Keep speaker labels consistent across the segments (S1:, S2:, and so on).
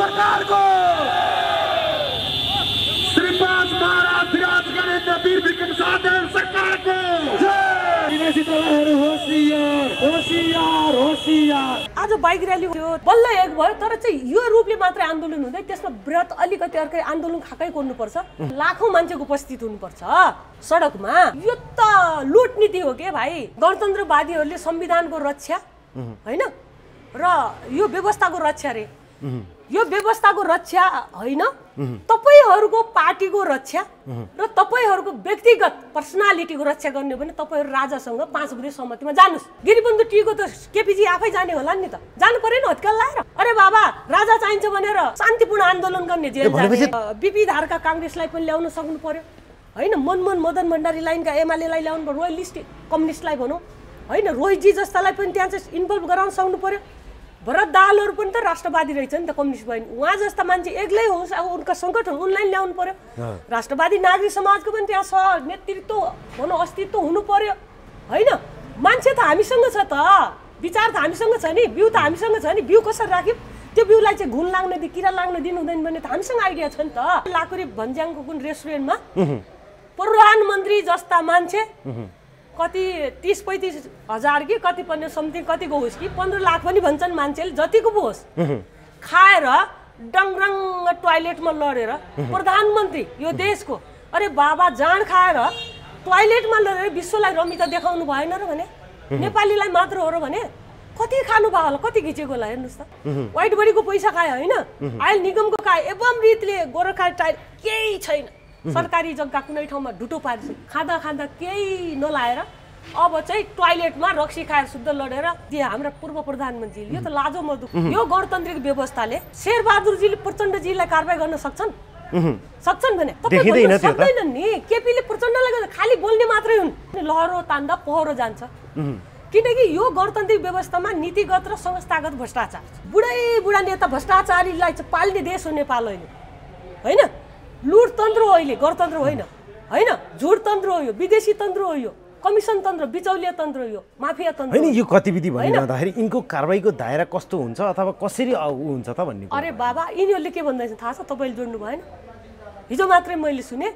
S1: सरकारको श्री 5 महाराज विराज गरेका वीर विक्रम साधन सरकारको विदेशी दलहरू होशियार होशियार होशियार।
S2: आज बाइक र्याली थियो, बल्ल एक भयो, तर चाहिँ यो रूपले मात्रै आन्दोलन हुँदै त्यसमा बृहत अलिकति अर्कै आन्दोलन खाकै गर्नुपर्छ। लाखौं मान्छेको उपस्थित हुनुपर्छ सडकमा। यो त लुट नीति हो के भाइ। गणतन्त्रवादीहरूले संविधानको रक्षा हैन र यो व्यवस्थाको रक्षा रे, यो व्यवस्थाको रक्षा होइन, तपाईहरुको पार्टीको रक्षा र तपाईहरुको व्यक्तिगत पर्सनालिटीको रक्षा गर्ने भने तपाईहरु राजासँग 5 बुँदे सहमतिमा जानुस्। गिरिबन्धु टीको त केपीजी आफै जाने होला नि त, जानु पर्दैन हत्केल लाएर। अरे बाबा राजा चाहिन्छ भनेर शान्तिपूर्ण आन्दोलन गर्ने जेल जाने बीपी धारका कांग्रेसलाई पनि ल्याउन सक्नु पर्यो हैन। मनमोहन मदन भण्डारी लाइनका एमालेलाई ल्याउनु पर्यो, रोयलिस्ट कम्युनिस्टलाई भनौं हैन, रोहितजी जस्तालाई पनि त्यहाँ चाहिँ इन्भल्भ गराउन सक्नु पर्यो। भरत दाहालहरु पनि त राष्ट्रवादी रहेछ नि त, कम्युनिस्ट भयो नि। उहाँ जस्ता मान्छे एक्लै होस्, अब उनका संगठन उनलाई ल्याउनु पर्यो। राष्ट्रवादी नागरिक समाजको पनि त्यहाँ नेतृत्व भनौं अस्तित्व हुनु पर्यो हैन। मान्छे त हामीसँग छ त, विचार त हामीसँग छ नि, बिउ त हामीसँग छ नि। बिउ कसरी राख्यौं, त्यो बिउलाई चाहिँ घुन लाग्न दि किरा लाग्न दिनु हुँदैन भने त हामीसँग आइडिया छ नि त। लाकुरी भन्ज्याङको कुन रेस्टुरेन्टमा प्रधानमन्त्री जस्ता मान्छे कति 30-35 हजार कि कति पनि समथिङ कतिको होस् कि 15 लाख पनि भन्छन् मान्छेले, जतिको पो होस्, खाएर डङरङ टोयलेटमा लडेर प्रधानमन्त्री यो देशको, अरे बाबा जान खाएर टोयलेटमा लडेर विश्वलाई रमिता देखाउनु भएन र भने, नेपालीलाई मात्र हो र भने कति खानु भयो होला, कति घिचेको होला हेर्नुस् त। व्हाइट बडीको पैसा खायो हैन, आयल निगमको खायो, एवं रीतिले गोरखा टाइल केही छैन। सरकारी जग्गा कुनै ठाउँमा ढुटो पार्छ, खाँदा खाँदा केही नलाएर अब चाहिँ टोयलेटमा रक्सी खाएर शुद्ध लडेर दिए हाम्रा पूर्व प्रधानमन्त्री। यो त लाजो मर्दो। यो गणतान्त्रिक व्यवस्थाले शेरबहादुरजीले प्रचण्डजीलाई कारबाही गर्न सक्छन् भने सक्दैनन् नि। केपीले प्रचण्डलाई खाली बोल्ने मात्रै हुन्, लहरो तान्दा पहरो जान्छ। किनकि यो गणतान्त्रिक व्यवस्थामा नीतिगत र संस्थागत भ्रष्टाचार, बुढा नेता भ्रष्टाचारीलाई चाहिँ पाल्ने देश हो नेपाल अहिले हैन। लुट तन्त्र हो अहिले, गणतन्त्र होइन हैन। झुट तन्त्र हो यो, विदेशी तन्त्र हो यो, कमिसन तन्त्र, बिचौलिया तन्त्र हो यो, माफिया तन्त्र
S3: हैन। यो गतिविधि भनिरहँदाखेरि यिनको कारबाहीको दायरा कस्तो हुन्छ अथवा कसरी हुन्छ त भन्ने।
S2: अरे बाबा यिनीहरूले के भन्दैछ थाहा छ तपाईले जोड्नु भएन, हिजो मात्रै मैले सुने।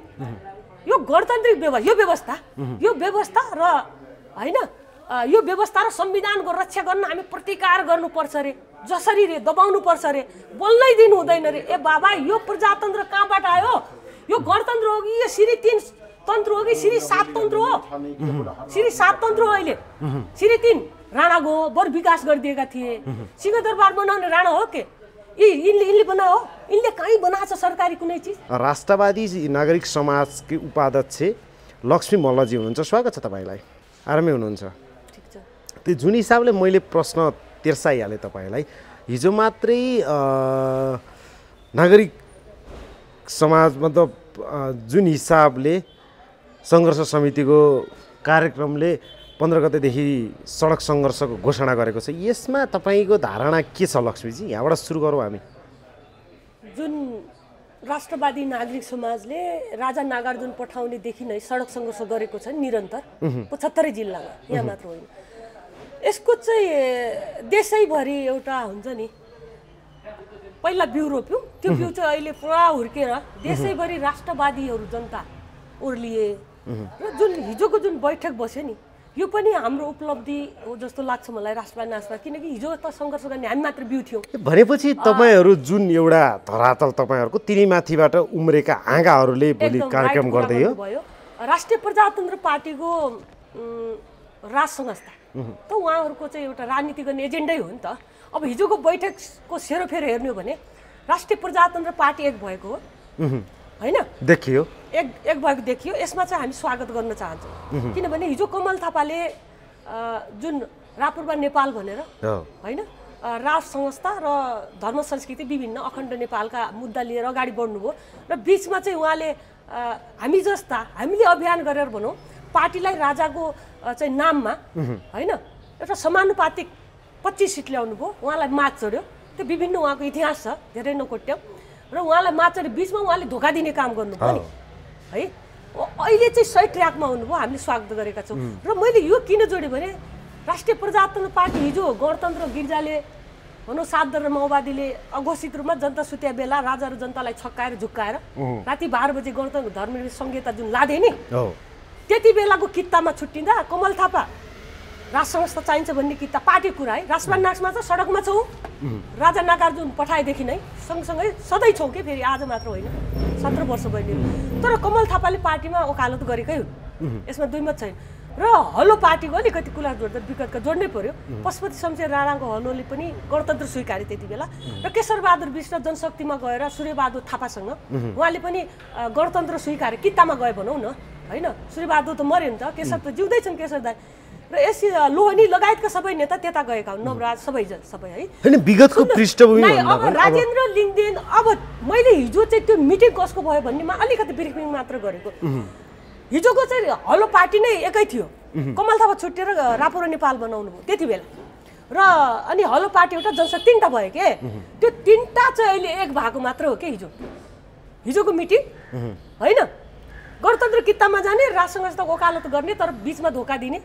S2: यो गणतान्त्रिक व्यवस्था र हैन, यो व्यवस्था र संविधानको रक्षा गर्न हामी प्रतिकार गर्नुपर्छ रे, जसरी रे दबाउनु पर्छ रे, बोल्नै दिनु हुँदैन रे। ए बाबा यो प्रजातन्त्र कहाँबाट आयो? यो गणतन्त्र हो कि यो श्री 3 तन्त्र हो कि श्री 7 तन्त्र हो? श्री 7 तन्त्र हो अहिले। श्री 3 राणाको बर विकास गरिदिएका थिए। सिंहदरबार बनाउने राणा हो के? यिनले बनाओ, यिनले कहीँ बनाएको छ सरकारी कुनै चिज?
S3: राष्ट्रवादी नागरिक समाजकी उपाध्यक्ष लक्ष्मी मल्लजी हुनुहुन्छ, स्वागत छ तपाईलाई। आरामै हुनुहुन्छ?
S2: ठीक छ।
S3: त्यो जुन हिसाबले मैले प्रश्न तिर्साइहालेँ तपाईलाई, हिजो मात्रै नागरिक समाज मतलब जुन हिसाबले सङ्घर्ष समितिको कार्यक्रमले 15 गतेदेखि सडक सङ्घर्षको घोषणा गरेको छ, यसमा तपाईको धारणा के छ लक्ष्मीजी? यहाँबाट सुरु गरौँ हामी।
S2: जुन राष्ट्रवादी नागरिक समाजले राजा नागार्जुन पठाउनेदेखि नै सडक सङ्घर्ष गरेको छ निरन्तर 75 जिल्लामा, यहाँ मात्र होइन। यसको चाहिँ देशैभरि एउटा हुन्छ नि, पहिला बिउ रोप्यौँ, त्यो बिउ चाहिँ अहिले पुरा हुर्केर देशैभरि राष्ट्रवादीहरू जनता ओर्लिए र जुन हिजोको जुन बैठक बस्यो नि, यो पनि हाम्रो उपलब्धि हो जस्तो लाग्छ मलाई राष्ट्रवादी नाचमा। किनकि हिजो त सङ्घर्ष गर्ने हामी मात्र बिउ थियौँ
S3: भनेपछि तपाईहरू जुन एउटा धरातल तपाईहरूको तिनीमाथिबाट उम्रेका आँगाहरूले भोलि कार्यक्रम गर्दै हो।
S2: राष्ट्रिय प्रजातन्त्र पार्टीको राज संस्था त उहाँहरूको चाहिँ एउटा राजनीति गर्ने एजेन्डै हो नि त। अब हिजोको बैठकको सेरोफेरो हेर्ने हो भने राष्ट्रिय प्रजातन्त्र पार्टी एक भएको हो हैन,
S3: देखियो
S2: एक भएको देखियो। यसमा चाहिँ हामी स्वागत गर्न चाहन्छौँ, किनभने हिजो कमल थापाले जुन रापुर्वा नेपाल भनेर हैन राज संस्था र धर्म संस्कृति विभिन्न अखण्ड नेपालका मुद्दा लिएर अगाडि बढ्नुभयो र बिचमा चाहिँ उहाँले हामी जस्ता हामीले अभियान गरेर भनौँ पार्टीलाई राजाको चाहिँ नाममा हैन एउटा समानुपातिक 25 सिट ल्याउनु भयो। उहाँलाई मात चढ्यो, त्यो विभिन्न उहाँको इतिहास छ, धेरै नकोट्याउँ र उहाँलाई मात चढ्यो, बिचमा उहाँले धोका दिने काम गर्नुभयो नि है। अहिले चाहिँ सही ट्र्याकमा हुनुभयो, हामीले स्वागत गरेका छौँ। र मैले यो किन जोडेँ भने राष्ट्रिय प्रजातन्त्र पार्टी हिजो गणतन्त्र गिर्जाले भनौँ 7 दर माओवादीले अघोषित रूपमा जनता सुत्या बेला राजा र जनतालाई छक्काएर झुक्काएर राति 12 बजे गणतन्त्र धर्म संहिता जुन लादे नि त्यति बेलाको कित्तामा छुट्टिँदा कमल थापा राज संस्था चाहिन्छ भन्ने कित्ता पार्टी कुरा है राजपाल नाक्समा चाहिँ सडकमा छौ राजा नागार्जुन पठाएदेखि नै सँगसँगै सधैँ छौ के फेरि आज मात्र होइन 17 वर्ष भइदियो तर कमल थापाले पार्टीमा ओकालत गरेकै हुन् यसमा दुई मत छैन र हलो पार्टीको अलिकति कुला जोड्दा विगतका जोड्नै पर्यो पशुपति शमशेर राणाको हलोले पनि गणतन्त्र स्वीकारे त्यति बेला र केशरबहादुर विष्ट जनशक्तिमा गएर सूर्यबहादुर थापासँग उहाँले पनि गणतन्त्र स्वीकारे कित्तामा गए भनौँ न होइन सूर्यबहादुर त मर्यो नि त केशर त जिउँदैछन् केशर दाइ र यस लोहनी लगायतका सबै नेता त्यता गएका हुन् नवराज सबै है
S3: हैन विगतको पृष्ठभूमि
S2: अब राजेन्द्र लिङदेन अब मैले हिजो चाहिँ त्यो मिटिङ कसको भयो भन्नेमा अलिकति ब्रिफिङ मात्र गरेको हिजोको चाहिँ हलो पार्टी नै एकै थियो कमल थापा छुट्टिएर रापुरो नेपाल बनाउनु भयो त्यति बेला र अनि हलो पार्टी एउटा जनशक्ति तीनटा भयो के त्यो तीनटा चाहिँ अहिले एक भएको मात्र हो के हिजोको मिटिङ होइन गणतन्त्र कित्तामा जाने राज संस्था ओकालत गर्ने तर बीचमा धोका दिने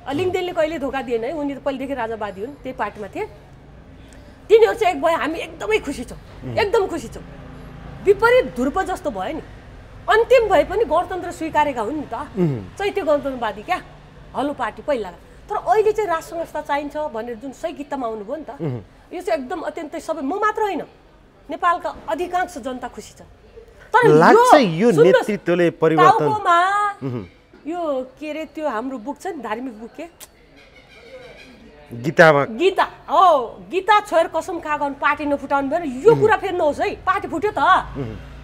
S2: लिङदेनले कहिले धोका दिएन है उनी त पहिलेदेखि राजावादी हुन् त्यही पार्टीमा थिए तिनीहरू चाहिँ एक भयो हामी एकदमै खुसी छौँ एकदम खुसी छौँ विपरीत ध्रुव जस्तो भयो नि अन्तिम भए पनि गणतन्त्र स्वीकारेका हुन् नि त चैत्य गणतन्त्रवादी क्या हलो पार्टी पहिला तर अहिले चाहिँ राज संस्था चाहिन्छ भनेर जुन सही कित्तामा आउनुभयो नि त यो चाहिँ एकदम अत्यन्तै सबै म मात्र होइन नेपालका अधिकांश जनता खुसी छ तर
S3: यो नेतृत्वले परिवर्तन
S2: यो के अरे त्यो हाम्रो बुक छ नि धार्मिक बुक के
S3: गीता
S2: हो गीता छोएर कसम खागन पार्टी नफुटाउनु भएर यो कुरा फेरि नहोस् है पार्टी फुट्यो त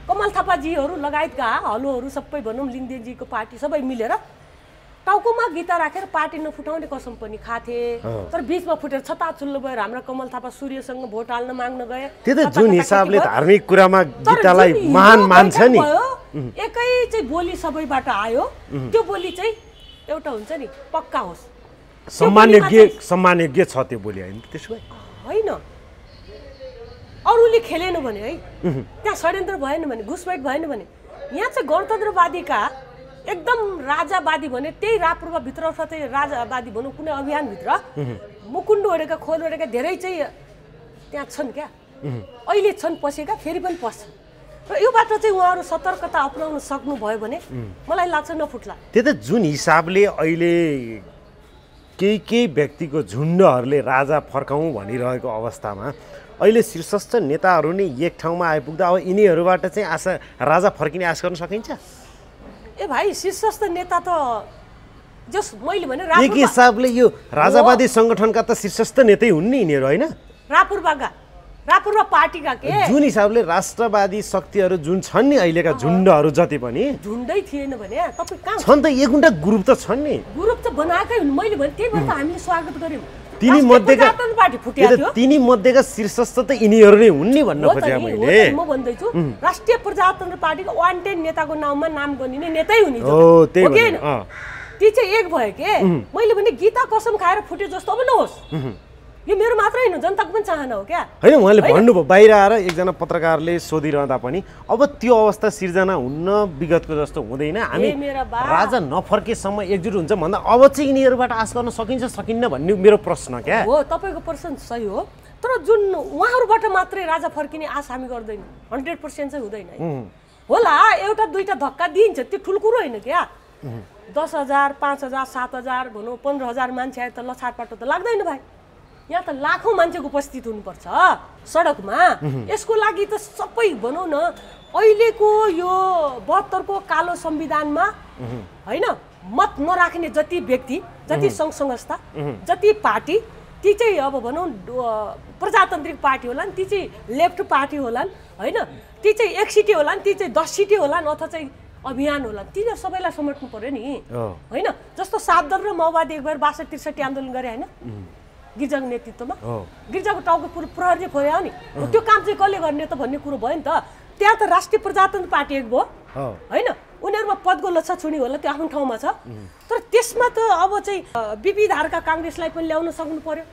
S2: कमल थापाजीहरू लगायतका हलोहरू सबै भनौँ लिङदेनजीको पार्टी सबै मिलेर टाउकोमा गीता राखेर पार्टी नफुटाउने कसम पनि खाथे तर बीचमा फुटेर छताछुल्लो भएर हाम्रो कमल थापा सूर्यसँग भोट हाल्न माग्न गए
S3: त्यो त जुन हिसाबले धार्मिक कुरामा गीतालाई महान मान्छ नि
S2: एकै चाहिँ बोली सबैबाट आयो त्यो बोली चाहिँ एउटा हुन्छ नि पक्का होस्
S3: सम्मानयोग्य छ त्यो बोली होइन त्यसो भए
S2: होइन अरूले खेलेन भने है त्यहाँ षड्यन्त्र भएन भने घुसपैठ भएन भने यहाँ चाहिँ गणतन्त्रवादीका एकदम राजावादी भने त्यही रापुरवा भित्र चाहिँ राजावादी भनौँ कुनै अभियानभित्र मुकुण्ड ओढेका खोल ओढेका धेरै चाहिँ त्यहाँ छन् क्या अहिले छन् पसेका फेरि पनि पस्छन् र योबाट चाहिँ उहाँहरू सतर्कता अपनाउन सक्नुभयो भने मलाई लाग्छ नफुट्ला
S3: त्यो त जुन हिसाबले अहिले केही व्यक्तिको झुन्डहरूले राजा फर्काउँ भनिरहेको अवस्थामा अहिले शीर्षस्थ नेताहरू नै एक ठाउँमा आइपुग्दा अब यिनीहरूबाट चाहिँ आशा राजा फर्किने आश गर्न सकिन्छ
S2: ए भाइ शीर्षस्थ नेता त जस मैले भने
S3: एक हिसाबले यो राजावादी संगठनका त शीर्षस्थ नेतै हुन् नि यिनीहरू होइन
S2: रापुरवा पार्टीका के
S3: जुन हिसाबले राष्ट्रवादी शक्तिहरू जुन छन् नि अहिलेका झुन्डहरू जति पनि
S2: झुन्डै थिएन भने तपाईँ कहाँ
S3: छन् त एक गुण्टा ग्रुप त छन् नि
S2: ग्रुप त बनाएकै हुन् मैले भने त्यही भएर त हामीले स्वागत गर्यौँ
S3: तिनी मध्येका शीर्षस्थ त यिनीहरू नै हुन् नि भन्न खोजेँ मैले
S2: म भन्दैछु राष्ट्रिय प्रजातन्त्र पार्टीको वान्टेड नेताको नाममा नाम गरिने नेतै हुने ती चाहिँ एक भयो के मैले भने गीता कसम खाएर फुटे जस्तो अब नहोस् यो मेरो मात्र होइन जनताको पनि चाहना हो क्या
S3: होइन उहाँले भन्नुभयो बाहिर आएर एकजना पत्रकारले सोधिरहँदा पनि अब त्यो अवस्था सिर्जना हुन्न विगतको जस्तो हुँदैन हामी राजा नफर्केसम्म एकजुट हुन्छ भन्दा अब चाहिँ यिनीहरूबाट आश गर्न सकिन्छ सकिन्न भन्ने मेरो प्रश्न क्या
S2: हो तपाईँको प्रश्न सही हो तर जुन उहाँहरूबाट मात्रै राजा फर्किने आश हामी गर्दैनौँ 100% चाहिँ हुँदैन होला एउटा दुईटा धक्का दिइन्छ त्यो ठुलो कुरो होइन क्या 10,000 5,000 7,000 भनौँ 15,000 मान्छे आए त लछारपाटो त लाग्दैन भाइ यहाँ त लाखौँ मान्छेको उपस्थित हुनुपर्छ सडकमा यसको लागि त सबै भनौँ न अहिलेको यो 72 को कालो संविधानमा होइन मत नराख्ने जति व्यक्ति जति सङ्घ संस्था जति पार्टी ती चाहिँ अब भनौँ प्रजातान्त्रिक पार्टी होलान् ती चाहिँ लेफ्ट पार्टी होलान् होइन ती चाहिँ 1 सिटी होलान् ती चाहिँ 10 सिटी होलान् अथवा चाहिँ अभियान होला तिनीहरू सबैलाई समेट्नु पर्यो नि होइन जस्तो 7 दल र माओवादी एक बेर 62-63 आन्दोलन गरे होइन गिर्जाको नेतृत्वमा गिर्जाको टाउको प्रहरीले फोर्यायो नि त्यो काम चाहिँ कसले गर्ने त भन्ने कुरो भयो नि त त्यहाँ त राष्ट्रिय प्रजातन्त्र पार्टी एक भयो होइन उनीहरूमा पदको लच्छा छुनी होला त्यो आफ्नो ठाउँमा छ तर त्यसमा त अब चाहिँ बिपी धारका काङ्ग्रेसलाई पनि ल्याउन सक्नु पर्यो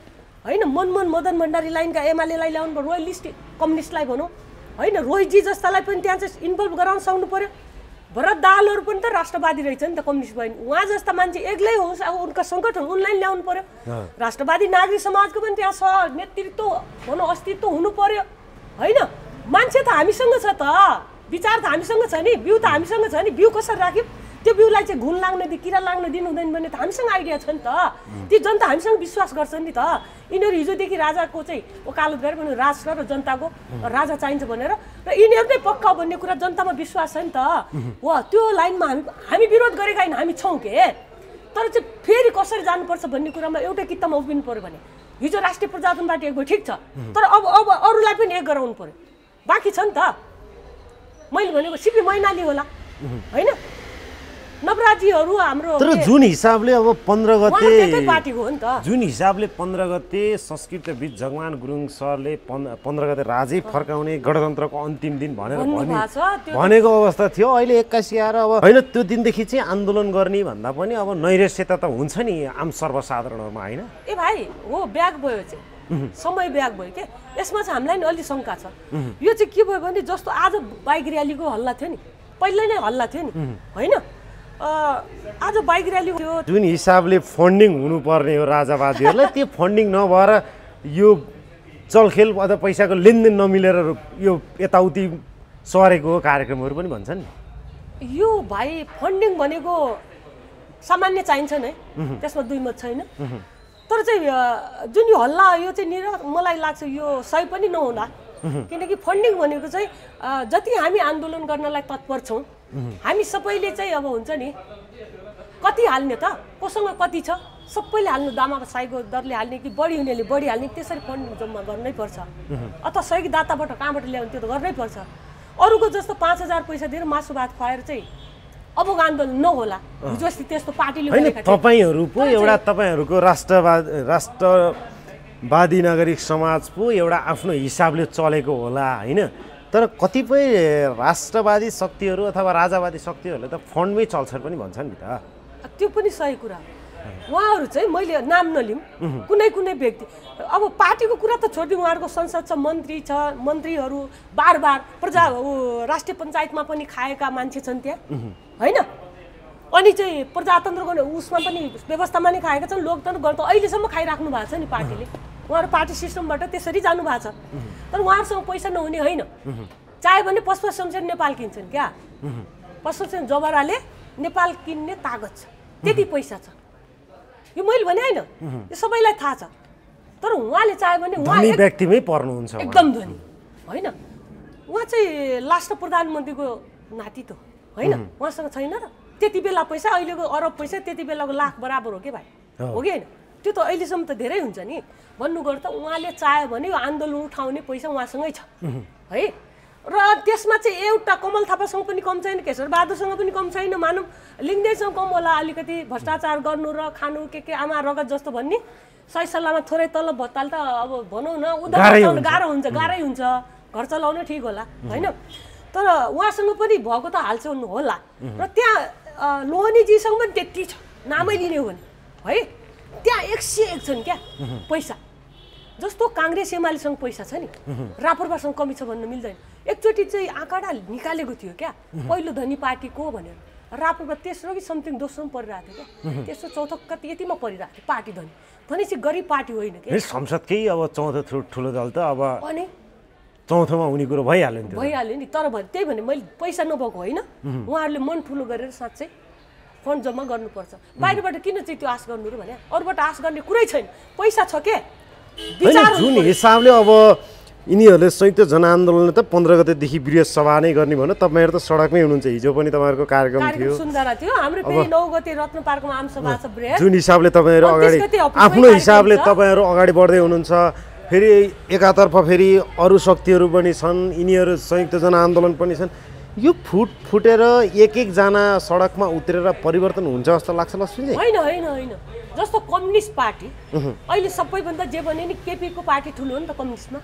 S2: होइन मनमोहन मदन भण्डारी लाइनका एमालेलाई ल्याउनु पर्यो रोयलिस्ट कम्युनिस्टलाई भनौँ होइन रोहितजी जस्तालाई पनि त्यहाँ चाहिँ इन्भल्भ गराउन सक्नु पर्यो भरत दाहालहरू पनि त राष्ट्रवादी रहेछ नि त, कम्युनिस्ट भयो नि। उहाँ जस्ता मान्छे एक्लै होस्, अब उनका सङ्गठन उनलाई ल्याउनु पर्यो। राष्ट्रवादी नागरिक समाजको पनि त्यहाँ नेतृत्व भनौँ अस्तित्व हुनु पर्यो होइन। मान्छे त हामीसँग छ त, विचार त हामीसँग छ नि, बिउ त हामीसँग छ नि। बिउ कसरी राख्यो, त्यो बिउलाई चाहिँ घुन लाग्न दि किरा लाग्न दिनु हुँदैन भने त हामीसँग आइडिया छ नि त। ती जनता हामीसँग विश्वास गर्छ नि त। यिनीहरू हिजोदेखि राजाको चाहिँ वकालत गरे भने राष्ट्र र जनताको राजा चाहिन्छ भनेर, र यिनीहरू नै पक्का भन्ने कुरा जनतामा विश्वास छ नि त। वा त्यो लाइनमा हामी विरोध गरेका होइन, हामी छौँ के। तर चाहिँ फेरि कसरी जानुपर्छ भन्ने कुरामा एउटै कित्तामा उभिनु पर्यो भने हिजो राष्ट्रिय प्रजातन्त्र पार्टी एक भयो ठिक छ, तर अब अरूलाई पनि एक गराउनु पर्यो। बाँकी छ नि त। मैले भनेको सिपी मैनाली होला होइन, नवराजीहरू हाम्रो।
S3: तर जुन हिसाबले अब 15 गते
S2: पार्टीको हो नि त,
S3: जुन हिसाबले 15 गते संस्कृतविद जगमान गुरुङ सरले 15 गते राजै फर्काउने गणतन्त्रको अन्तिम दिन भनेर भनेको अवस्था थियो। अहिले 81 आएर अब होइन, त्यो दिनदेखि चाहिँ आन्दोलन गर्ने भन्दा पनि अब नैराश्यता त हुन्छ नि आम सर्वसाधारणहरूमा होइन।
S2: ए भाइ हो, ब्याग भयो चाहिँ समय ब्याग भयो के। यसमा चाहिँ हामीलाई नि अलि शङ्का छ। यो चाहिँ के भयो भने जस्तो आज बाइक र्यालीको हल्ला थियो नि, पहिल्यै नै हल्ला थियो नि होइन। आज बाइक र्याली थियो,
S3: जुन हिसाबले फन्डिङ हुनुपर्ने हो राजावादीहरूलाई, त्यो फन्डिङ नभएर यो चलखेल अथवा पैसाको लेनदेन नमिलेर यो यताउति सरेको कार्यक्रमहरू पनि भन्छन् नि।
S2: यो भाइ फन्डिङ भनेको सामान्य चाहिन्छ नै, त्यसमा दुई मत छैन। तर चाहिँ जुन यो हल्ला यो चाहिँ मलाई लाग्छ यो सही पनि नहुँदा, किनकि फन्डिङ भनेको चाहिँ जति हामी आन्दोलन गर्नलाई तत्पर छौँ, हामी सबैले चाहिँ अब हुन्छ नि कति हाल्ने त, कोसँग कति छ सबैले हाल्नु, दामाको साईको दरले हाल्ने कि बढी हुनेले बढी हाल्ने, त्यसरी फन्डिङ जम्मा गर्नै पर्छ। अथवा सहयोगदाताबाट कहाँबाट ल्याउने त्यो त गर्नै पर्छ। अरूको जस्तो 5000 पैसा दिएर मासु भात खुवाएर चाहिँ अबको आन्दोलन नहोला जस्तै त्यस्तो पार्टीले
S3: होइन। तपाईँहरू पो एउटा तपाईँहरूको राष्ट्रवादी नागरिक समाज पो एउटा आफ्नो हिसाबले चलेको होला होइन। तर कतिपय राष्ट्रवादी शक्तिहरू अथवा राजावादी शक्तिहरूले त फन्डमै चल्छन् पनि भन्छन् नि त।
S2: त्यो पनि सही कुरा। उहाँहरू चाहिँ मैले नाम नलिउँ, कुनै कुनै व्यक्ति, अब पार्टीको कुरा त छोडिदिउँ, उहाँहरूको संसद छ, मन्त्री छ, मन्त्रीहरू बार राष्ट्रिय पञ्चायतमा पनि खाएका मान्छे छन् त्यहाँ होइन। अनि चाहिँ प्रजातन्त्रको उसमा पनि व्यवस्थामा नै खाएका छन्, लोकतन्त्र गर्न त अहिलेसम्म खाइराख्नु भएको छ नि पार्टीले। उहाँहरू पार्टी सिस्टमबाट त्यसरी जानु भएको छ। तर उहाँहरूसँग पैसा नहुने होइन, चाह्यो भने पशुपति शमशेर नेपाल किन्छन् क्या। पशुपति जबराले नेपाल किन्ने तागत छ, त्यति पैसा छ। यो मैले भने होइन, यो सबैलाई थाहा छ। तर उहाँले चाह्यो भने
S3: धनी व्यक्तिमै पर्नुहुन्छ,
S2: एकदम धनी होइन। उहाँ चाहिँ लास्ट प्रधानमन्त्रीको नाति त होइन, उहाँसँग छैन र त्यति बेला पैसा, अहिलेको अरब पैसा त्यति बेलाको लाख बराबर हो कि भाइ, हो कि होइन। त्यो त अहिलेसम्म त धेरै हुन्छ नि। भन्नुगर्दा त उहाँले चाह्यो भने यो आन्दोलन उठाउने पैसा उहाँसँगै छ है। र त्यसमा चाहिँ एउटा कमल थापासँग पनि कम छैन, केशर बहादुरसँग पनि कम छैन, मानव लिङ्गदेनसँग कम होला। अलिकति भ्रष्टाचार गर्नु र खानु के आमा रगत जस्तो भन्ने सही सल्लाहमा थोरै तलब भत्ताल त अब भनौँ न उदाहरण गाह्रो हुन्छ, गाह्रै हुन्छ, घर चलाउन ठिक होला होइन। तर उहाँसँग पनि भएको त हाल्छन् होला। र त्यहाँ लोहनीजीसँग पनि त्यति छ, नामै लिने हो भने है। त्यहाँ 101 छन् क्या पैसा। जस्तो काङ्ग्रेस एमालेसँग पैसा छ नि, राप्रपासँग कमी छ भन्न मिल्दैन। एकचोटि चाहिँ आँकडा निकालेको थियो क्या, पहिलो धनी पार्टीको भनेर। राप्रपा तेस्रो कि समथिङ दोस्रो परिरहेको थियो क्या, तेस्रो चौथो कति यतिमा परिरहेको थियो पार्टी धनी। भनेपछि गरिब पार्टी होइन क्या।
S3: संसदकै अब चौथो ठुलो दल त अब
S2: अनि
S3: चौथोमा हुने कुरो भइहाल्यो नि,
S2: भइहाल्यो नि। तर त्यही भने मैले पैसा नभएको होइन, उहाँहरूले मन ठुलो गरेर साँच्चै फन्ड जम्मा गर्नुपर्छ। बाहिरबाट किन चाहिँ त्यो आश गर्नु र भने अरूबाट आश गर्ने कुरै छैन, पैसा छ के।
S3: जुन हिसाबले अब यिनीहरूले संयुक्त जनआन्दोलनले त 15 गतेदेखि वृहत सभा नै गर्ने भन्नु, तपाईँहरू त सडकमै हुनुहुन्छ। हिजो पनि तपाईँहरूको कार्यक्रम थियो,
S2: सुन्दरा थियो। हाम्रो फेरि 9 गते रत्न पार्कमा आमसभा छ वृहत।
S3: जुन हिसाबले तपाईँहरू अगाडि आफ्नो हिसाबले तपाईँहरू अगाडि बढ्दै हुनुहुन्छ। फेरि एकातर्फ फेरि अरू शक्तिहरू पनि छन्, यिनीहरू संयुक्त जनआन्दोलन पनि छन्। यो फुटेर एक-एकजना सडकमा उत्रेर परिवर्तन हुन्छ जस्तो लाग्छ लक्ष्मीजी?
S2: होइन होइन होइन। जस्तो कम्युनिस्ट पार्टी अहिले सबैभन्दा जे भने नि केपीको पार्टी ठुलो हो नि त कम्युनिस्टमा,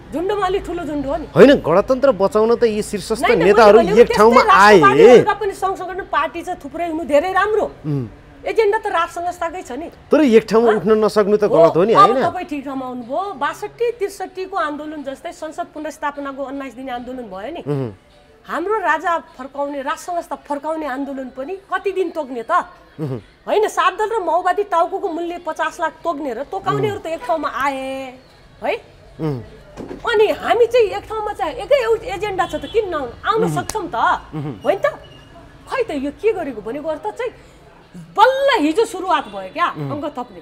S2: झुन्डमा अलि ठुलो झुन्ड हो नि
S3: होइन। गणतन्त्र बचाउन त यी शीर्षस्थ नेताहरू एक ठाउँमा आए।
S2: पनि सँगसँगै पार्टी चाहिँ थुप्रै हुनु धेरै राम्रो, एजेन्डा त राष्ट्र संस्थाकै छ नि।
S3: तर एक ठाउँमा उठ्न नसक्नु त गलत हो नि हैन?
S2: तपाईँ ठिक ठाउँमा आउनुभयो। 62-63 को आन्दोलन जस्तै संसद पुनर्स्थापनाको 19 दिने आन्दोलन भयो नि, हाम्रो राजा फर्काउने राज संस्था फर्काउने आन्दोलन पनि कति दिन तोक्ने त होइन सातदल र माओवादी टाउको मूल्य 50 लाख तोक्ने र तोकाउनेहरू त एक ठाउँमा आए है अनि हामी चाहिँ एक ठाउँमा चाहिँ एकै एजेन्डा छ त किन आउन सक्छौँ त होइन त खै त यो के गरेको भनेको अर्थ चाहिँ बल्ल हिजो सुरुवात भयो क्या अङ्क थप्ने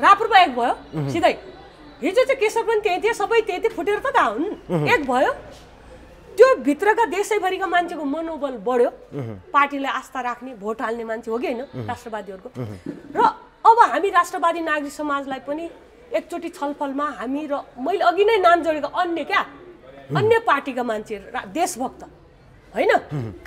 S2: राप्रपा एक भयो सिधै हिजो चाहिँ केशव पनि त्यही थिए सबै त्यही फुटेर त हुन् एक भयो त्यो भित्रका देशैभरिका मान्छेको मनोबल बढ्यो पार्टीलाई आस्था राख्ने भोट हाल्ने मान्छे हो कि होइन राष्ट्रवादीहरूको र अब हामी राष्ट्रवादी नागरिक समाजलाई पनि एकचोटि छलफलमा हामी र मैले अघि नै नाम जोडेको अन्य पार्टीका मान्छे देशभक्त होइन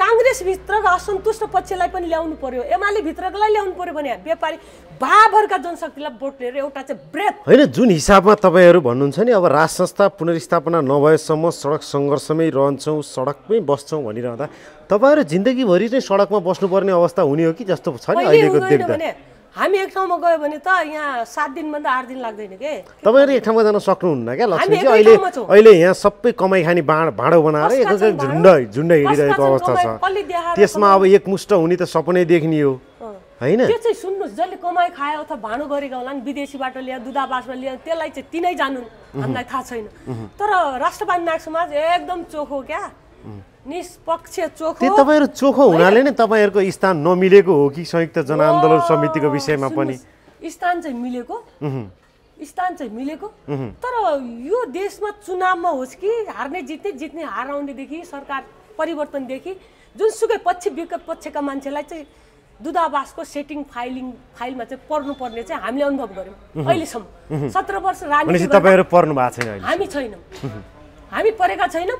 S2: काङ्ग्रेसभित्रका असन्तुष्ट पक्षलाई पनि ल्याउनु पर्यो एमाले भित्रकालाई ल्याउनु पर्यो भने व्यापारी बाभरका जनशक्तिलाई भोट लिएर एउटा चाहिँ ब्रेथ
S3: होइन जुन हिसाबमा तपाईँहरू भन्नुहुन्छ नि अब राज संस्था पुनर्स्थापना नभएसम्म सडक सङ्घर्षमै रहन्छौँ सडकमै बस्छौँ भनिरहँदा तपाईँहरू जिन्दगीभरि चाहिँ सडकमा बस्नुपर्ने अवस्था हुने हो कि जस्तो छ नि अहिलेको देख्दा
S2: हामी एक ठाउँमा गयो भने त यहाँ 7 दिनभन्दा 8 दिन लाग्दैन के
S3: तपाईँहरू एक ठाउँमा जान सक्नुहुन्न क्या लक्ष्मीजी अहिले यहाँ सबै कमाइ खाने भाँडो बनाएर एक झुन्ड हिँडिरहेको अवस्था छ त्यसमा अब एकमुष्ट हुने त सपनै देख्ने हो हैन
S2: त्यो चाहिँ सुन्नुहोस् जसले कमाइ खायो अथवा भाँडो गरेका होला नि विदेशीबाट ल्याए दूतावासबाट ल्याए त्यसलाई चाहिँ तिनै जानुन् हामीलाई थाहा छैन तर राष्ट्रवादी नागरिक समाज एकदम चोखो क्या निष्पक्ष चोखो
S3: त्यो तपाईँहरू चोखो हुनाले नै तपाईँहरूको स्थान नमिलेको हो कि संयुक्त जनआन्दोलन समितिको विषयमा पनि
S2: स्थान चाहिँ मिलेको तर यो देशमा चुनावमा होस् कि हार्ने जित्ने हार आउनेदेखि सरकार परिवर्तनदेखि जुनसुकै पक्षका मान्छेलाई चाहिँ दूतावासको सेटिङ फाइलमा चाहिँ पर्नुपर्ने चाहिँ हामीले अनुभव गर्यौँ अहिलेसम्म 17 वर्ष राजनीति
S3: तपाईँहरू पर्नु भएको छैन
S2: हामी छैनौँ हामी परेका छैनौँ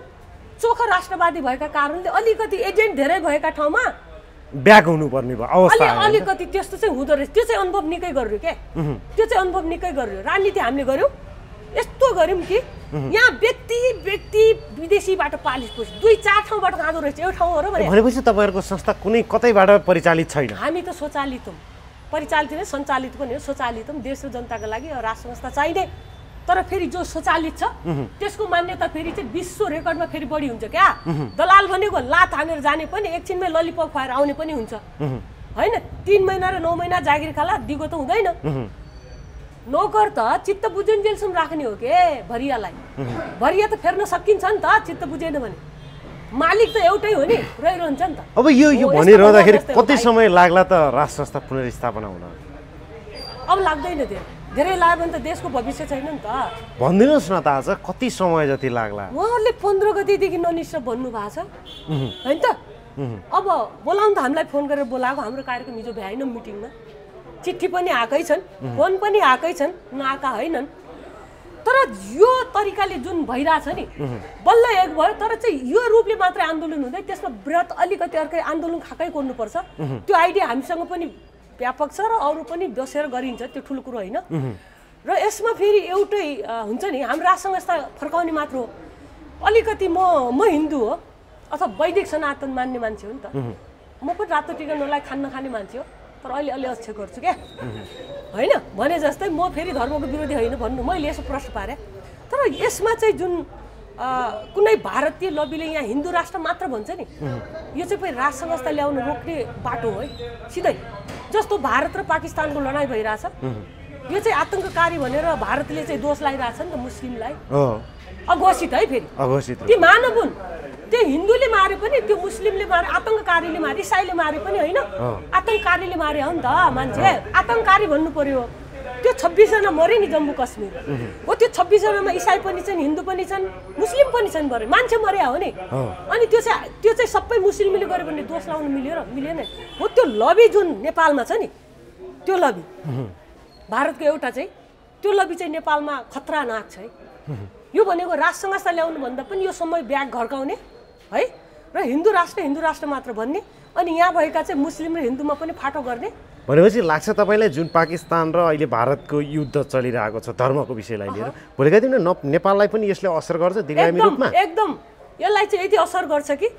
S2: चोखो राष्ट्रवादी भएका कारणले अलिकति एजेन्ट धेरै भएका ठाउँमा
S3: ब्याक हुनुपर्ने भयो अवस्था
S2: अलिकति त्यस्तो चाहिँ हुँदो रहेछ त्यो चाहिँ अनुभव निकै गर्यो क्या त्यो चाहिँ अनुभव निकै गर्यो राजनीति हामीले गर्यौँ यस्तो गर्यौँ कि यहाँ व्यक्ति विदेशीबाट पालिस पोस 2-4 ठाउँबाट खाँदो रहेछ एउटा ठाउँ हो
S3: भनेपछि तपाईँहरूको संस्था कुनै कतैबाट परिचालित छैन
S2: हामी त स्वचालित हौँ परिचालित नै सञ्चालित पनि हो स्वचालित हौँ देश र जनताको लागि राष्ट्र संस्था चाहिने तर फेरि जो स्वचालित छ त्यसको मान्यता फेरि चाहिँ विश्व रेकर्डमा फेरि बढी हुन्छ क्या दलाल भनेको लात हानेर जाने पनि एकछिनमै ललिपप खुवाएर आउने पनि हुन्छ होइन 3 महिना र 9 महिना जागिर खाला दिगो त हुँदैन नोकर त चित्त बुझुन्जेलसम्म राख्ने हो के भरिया त फेर्न सकिन्छ नि त चित्त बुझेन भने मालिक त एउटै हो नि रहिरहन्छ नि त
S3: अब यो भनिरहँदाखेरि कति समय लाग्ला त राष्ट्र संस्था पुनर्स्थापना हुन
S2: अब लाग्दैन धेरै लाग्यो भने त देशको भविष्य छैन नि त
S3: भनिदिनुहोस् न त आज कति समय जति लाग्ला
S2: उहाँहरूले 15 गतेदेखि ननिश्चय भन्नु भएको छ होइन त अब बोलाउनु त हामीलाई फोन गरेर बोलाएको हाम्रो कार्यक्रम हिजो भ्याएन मिटिङमा चिठी पनि आएकै छन् फोन पनि आएकै छन् नआएका होइनन् तर यो तरिकाले जुन भइरहेछ नि बल्ल एक भयो तर चाहिँ यो रूपले मात्रै आन्दोलन हुँदै त्यसमा बृहत अलिकति अर्कै आन्दोलन खाकै गर्नुपर्छ त्यो आइडिया हामीसँग पनि व्यापक छ र अरू पनि बसेर गरिन्छ त्यो ठुलो कुरो होइन र यसमा फेरि एउटै हुन्छ नि हाम्रो राज संस्था फर्काउने मात्र हो अलिकति म हिन्दू हो अथवा वैदिक सनातन मान्ने मान्छे हो नि त म पनि रातो टिका नलाइ खाने मान्छे हो तर अहिले अक्षय गर्छु क्या होइन भने जस्तै म फेरि धर्मको विरोधी होइन भन्नु मैले यसो प्रश्न पारेँ तर यसमा चाहिँ जुन कुनै भारतीय लबीले यहाँ हिन्दू राष्ट्र मात्र भन्छ नि यो चाहिँ फेरि राज संस्था ल्याउन रोक्ने बाटो हो है सिधै जस्तो भारत र पाकिस्तानको लडाइँ भइरहेछ यो चाहिँ आतङ्ककारी भनेर भारतले चाहिँ दोष लगाइरहेछ नि त मुस्लिमलाई अघोषित है फेरि ती मानव हुन् त्यो हिन्दूले मारे पनि त्यो मुस्लिमले मारे आतङ्ककारीले मारे इसाईले मारे पनि होइन आतङ्ककारीले मारे हो नि त मान्छे आतङ्ककारी भन्नु पर्यो त्यो 26 जना मरे नि जम्मू कश्मीर हो त्यो 26 जनामा इसाई पनि छन् हिन्दू पनि छन् मुस्लिम पनि छन् भरे मान्छे मरे हो नि अनि त्यो चाहिँ सबै मुस्लिमले गर्यो भने दोष लाउन मिलेन हो त्यो लबी जुन नेपालमा छ नि त्यो लबी भारतको एउटा चाहिँ त्यो लबी चाहिँ नेपालमा खतरानाक छ है यो भनेको राज संस्था ल्याउनु भन्दा पनि यो समय ब्याग घर्काउने है र हिन्दू राष्ट्र मात्र भन्ने अनि यहाँ भएका चाहिँ मुस्लिम र हिन्दूमा पनि फाटो गर्ने
S3: भनेपछि लाग्छ तपाईँलाई जुन पाकिस्तान र अहिले भारतको युद्ध चलिरहेको छ धर्मको विषयलाई लिएर भोलिका दिनमा नेपाललाई पनि यसले असर गर्छ दीर्घायमी रूपमा
S2: एकदम यसलाई चाहिँ यति असर गर्छ कि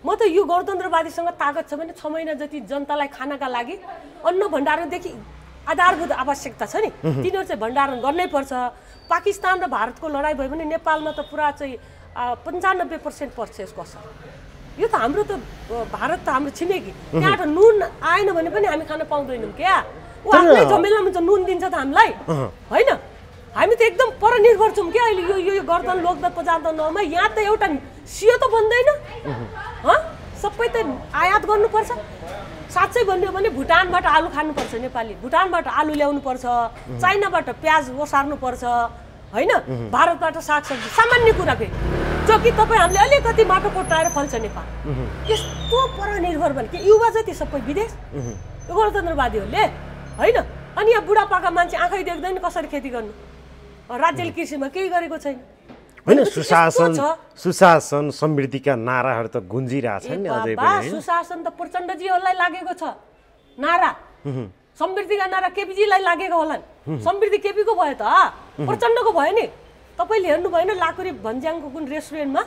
S2: म त यो गणतन्त्रवादीसँग ताकत छ भने 6 महिना जति जनतालाई खानाका लागि अन्न भण्डारणदेखि आधारभूत आवश्यकता छ नि तिनीहरू चाहिँ भण्डारण गर्नै पर्छ पाकिस्तान र भारतको लडाइँ भयो भने नेपालमा त पुरा चाहिँ 95% पर्छ यसको असर यो त हाम्रो त भारत त हाम्रो छिमेकी त्यहाँ त नुन आएन भने पनि हामी खान पाउँदैनौँ क्या ऊ आफ्नै झमेलामा त नुन दिन्छ त हामीलाई होइन हामी त एकदम परनिर्भर छौँ क्या अहिले यो गर्दन लोकदत पजार्दनमा यहाँ त एउटा सियो त बन्दैन सबै त आयात गर्नुपर्छ साँच्चै भन्यो भने भुटानबाट आलु खानुपर्छ नेपाली भुटानबाट आलु ल्याउनुपर्छ चाइनाबाट प्याज ओसार्नुपर्छ होइन भारतबाट सागसब्जी सामान्य कुरा फेरि जो कि तपाईँ हामीले अलिकति माटो कोट्याएर फल्छ नेपाल यस्तो परनिर्भर भने कि युवा जति सबै विदेश यो गणतन्त्रवादीहरूले होइन अनि यहाँ बुढापाका मान्छे आँखै देख्दैन कसरी खेती गर्नु राज्यले कृषिमा केही गरेको छैन
S3: होइन सुशासन समृद्धिका नाराहरू त गुन्जिरहेछन् नि अझै पनि
S2: सुशासन त प्रचण्डजीहरूलाई लागेको छ नारा समृद्धिका नारा केपीजीलाई लागेको होलान् समृद्धि केपीको भयो त प्रचण्डको भयो नि तपाईँले हेर्नु भएन लाकुरी भन्ज्याङको कुन रेस्टुरेन्टमा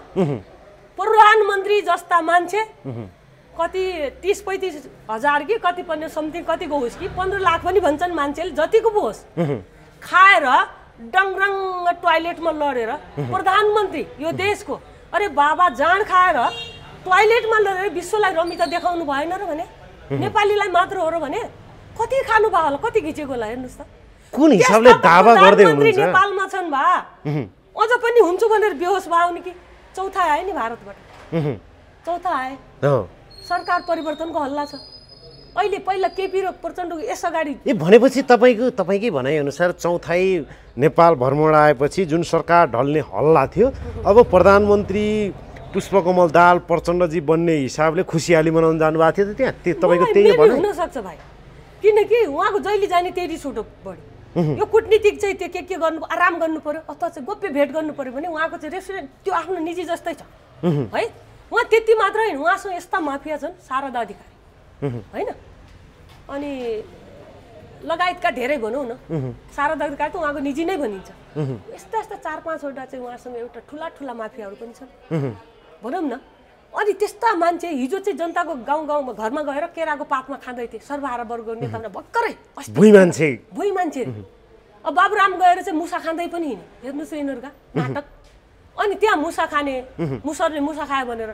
S2: प्रधानमन्त्री जस्ता मान्छे कति 30-35 हजार कि कति पनि समथिङ कतिको होस् कि 15 लाख पनि भन्छन् मान्छेले जतिको पो होस् खाएर डङरङ टोयलेटमा लडेर प्रधानमन्त्री यो देशको अरे बाबा जाँड खाएर टोयलेटमा लडेर विश्वलाई रमिता देखाउनु भएन र भने नेपालीलाई मात्र हो र भने कति खानु भयो होला कति घिचेको होला हेर्नुहोस् त
S3: कुन हिसाबले दावा गर्दै हुनुहुन्छ
S2: नेपालमा छन् भा अझ पनि हुन्छु भनेर बेहोस भयो नि कि चौथा आयो नि भारतबाट चौथा आए सरकार परिवर्तनको हल्ला छ अहिले पहिला केपी र प्रचण्डको यस अगाडि
S3: भनेपछि तपाईँकै भनाइअनुसार चौथाई नेपाल भ्रमण आएपछि जुन सरकार ढल्ने हल्ला थियो अब प्रधानमन्त्री पुष्पकमल दाहाल प्रचण्डजी बन्ने हिसाबले खुसियाली मनाउन जानुभएको थियो त त्यहाँ तपाईँको त्यही भनाइ
S2: हुन सक्छ भाइ किनकि उहाँको जहिले जाने त्यही रिस उठो बढ्यो यो कुटनीतिक चाहिँ त्यो के गर्नु आराम गर्नु पर्यो अथवा चाहिँ गोप्य भेट गर्नु पर्यो भने उहाँको चाहिँ रेस्टुरेन्ट त्यो आफ्नो निजी जस्तै छ है उहाँ त्यति मात्र होइन उहाँसँग यस्ता माफिया छन् शारदा अधिकारी होइन अनि लगायतका धेरै भनौँ न शारदा अधिकारी त उहाँको निजी नै भनिन्छ यस्ता 4-5वटा चाहिँ उहाँसँग एउटा ठुला माफियाहरू पनि छन् भनौँ न अनि त्यस्ता मान्छे हिजो चाहिँ जनताको गाउँमा घरमा गएर केराको पातमा खाँदै थिए सर्वहारा वर्ग नेतामा भर्खरै भुइँ मान्छे अब बाबुराम गएर चाहिँ मुसा खाँदै पनि हिँड्यो हेर्नुहोस् यिनीहरूका नाटक अनि त्यहाँ मुसा खाने मुसरले मुसा खायो भनेर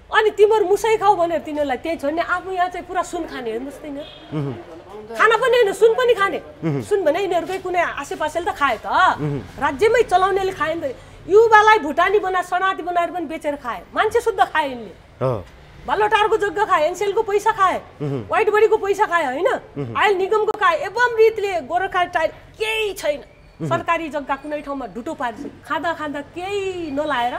S2: अनि तिमीहरू मुसै खाऊ भनेर तिनीहरूलाई त्यही छोड्ने आफू यहाँ चाहिँ पुरा सुन खाने हेर्नुहोस् त यिनीहरू खाना पनि होइन सुन पनि खाने सुन भने यिनीहरूकै कुनै आसेपासेले त खाए त राज्यमै चलाउनेले खाए नि त युवालाई भुटानी बनाएर शरणार्थी बनाएर पनि बेचेर खाए मान्छे शुद्ध खाए यिनले बालोटारको जग्गा खाए एनसेलको पैसा खाए व्हाइट बडीको पैसा खाए होइन आयल निगमको खाए एवं रीतिले गोरखा टायर केही छैन सरकारी जग्गा कुनै ठाउँमा ढुटो पार्छ खाँदा केही नलाएर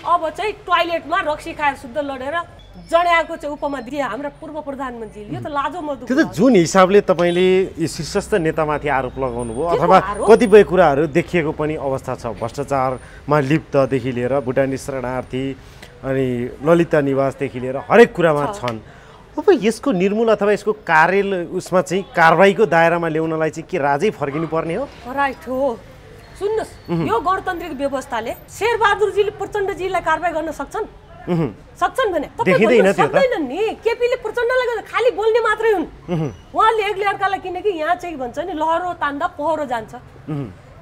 S2: अब चाहिँ टोयलेटमा रक्सी खाएर शुद्ध लडेर जड्याएको चाहिँ उपमा दिए हाम्रा पूर्व प्रधानमन्त्रीले यो त लाजो मर्दो
S3: त्यो त जुन हिसाबले तपाईँले यी शीर्षस्थ नेतामाथि आरोप लगाउनु भयो अथवा कतिपय कुराहरू देखिएको पनि अवस्था छ भ्रष्टाचारमा लिप्तदेखि लिएर भुटानी शरणार्थी अनि ललिता निवासदेखि लिएर हरेक कुरामा छन् अब यसको निर्मूल अथवा यसको उसमा चाहिँ कारबाहीको दायरामा ल्याउनलाई चाहिँ के राजै फर्किनु पर्ने हो
S2: राइट हो सुन्नुहोस् यो गणतान्त्रिक व्यवस्थाले शेरबहादुरजीले प्रचण्डजीलाई कारबाही गर्न सक्छन् भने सक्दैनन् नि केपीले प्रचण्डलाई खालि बोल्ने मात्रै हुन् उहाँले एक्लै अर्कालाई किनकि यहाँ चाहिँ भन्छ नि लहरो तान्दा पहरो जान्छ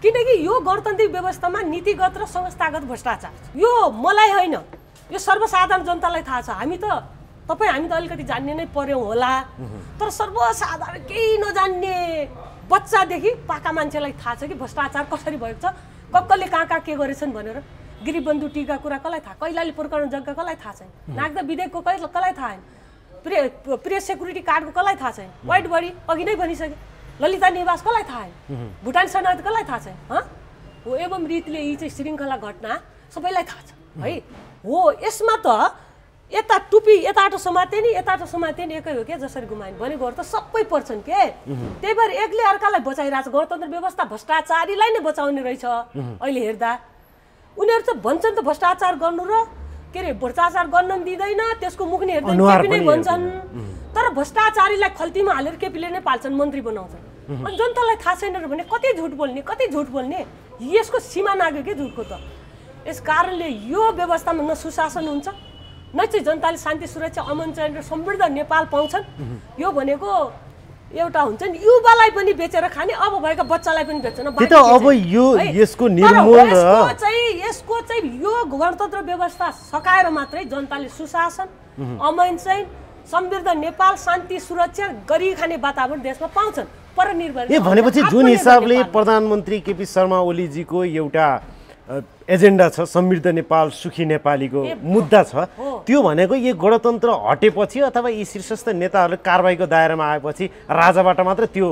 S2: किनकि यो गणतान्त्रिक व्यवस्थामा नीतिगत र संस्थागत भ्रष्टाचार यो मलाई होइन यो सर्वसाधारण जनतालाई थाहा छ हामी त अलिकति जान्ने नै पर्यौँ होला तर सर्वसाधारण केही नजान्ने बच्चादेखि पाका मान्छेलाई थाहा छ कि भ्रष्टाचार कसरी भएको छ कसले कहाँ के गरेछन् भनेर गिरिबन्धु टीका कुरा कसलाई थाहा कैलाली प्रकरण जग्गा कसलाई थाहा छैन नागदा विधेयकको कसलाई थाहा छैन प्रेस सेक्युरिटी कार्डको कसलाई थाहा छैन व्हाइट बडी अघि नै भनिसके ललिता निवास कसलाई थाहा छैन भुटान शरणार्थी कसलाई थाहा छैन हो एवं रीतिले यी चाहिँ श्रृङ्खला घटना सबैलाई थाहा छ है हो यसमा त यता टुपी यताटो समाते नि यताटो समाते नि एकै हो क्या जसरी गुमाइन भनेको त सबै पर्छन् के त्यही भएर एकले अर्कालाई बचाइरहेको छ गणतन्त्र व्यवस्था भ्रष्टाचारीलाई नै बचाउने रहेछ अहिले हेर्दा उनीहरू त भन्छन् त भ्रष्टाचार गर्नु र के अरे भ्रष्टाचार गर्न दिँदैन त्यसको मुख नै हेर्दैन केपी नै भन्छन् तर भ्रष्टाचारीलाई खल्तीमा हालेर केपीले नै पाल्छन् मन्त्री बनाउँछन् अनि जनतालाई थाहा छैन भने कति झुट बोल्ने यसको सीमा नाग्यो के झुटको त यस कारणले यो व्यवस्थामा न सुशासन हुन्छ न चाहिँ जनताले शान्ति सुरक्षा अमन चयन र समृद्ध नेपाल पाउँछन् यो भनेको एउटा हुन्छ नि युवालाई पनि बेचेर खाने अब भएका बच्चालाई पनि बेच्न
S3: त्यो त अब यो यसको निर्मूल
S2: यसको चाहिँ यो गणतन्त्र व्यवस्था सकाएर मात्रै जनताले सुशासन अमन चाहिँ समृद्ध नेपाल शान्ति सुरक्षा गरी खाने वातावरण देशमा पाउँछन् परनिर्भर
S3: भनेपछि जुन हिसाबले प्रधानमन्त्री केपी शर्मा ओलीजीको एउटा एजेन्डा छ समृद्ध नेपाल सुखी नेपालीको मुद्दा छ त्यो भनेको यो गणतन्त्र हटेपछि अथवा यी शीर्षस्थ नेताहरूले कारबाहीको दायरामा आएपछि राजाबाट मात्र त्यो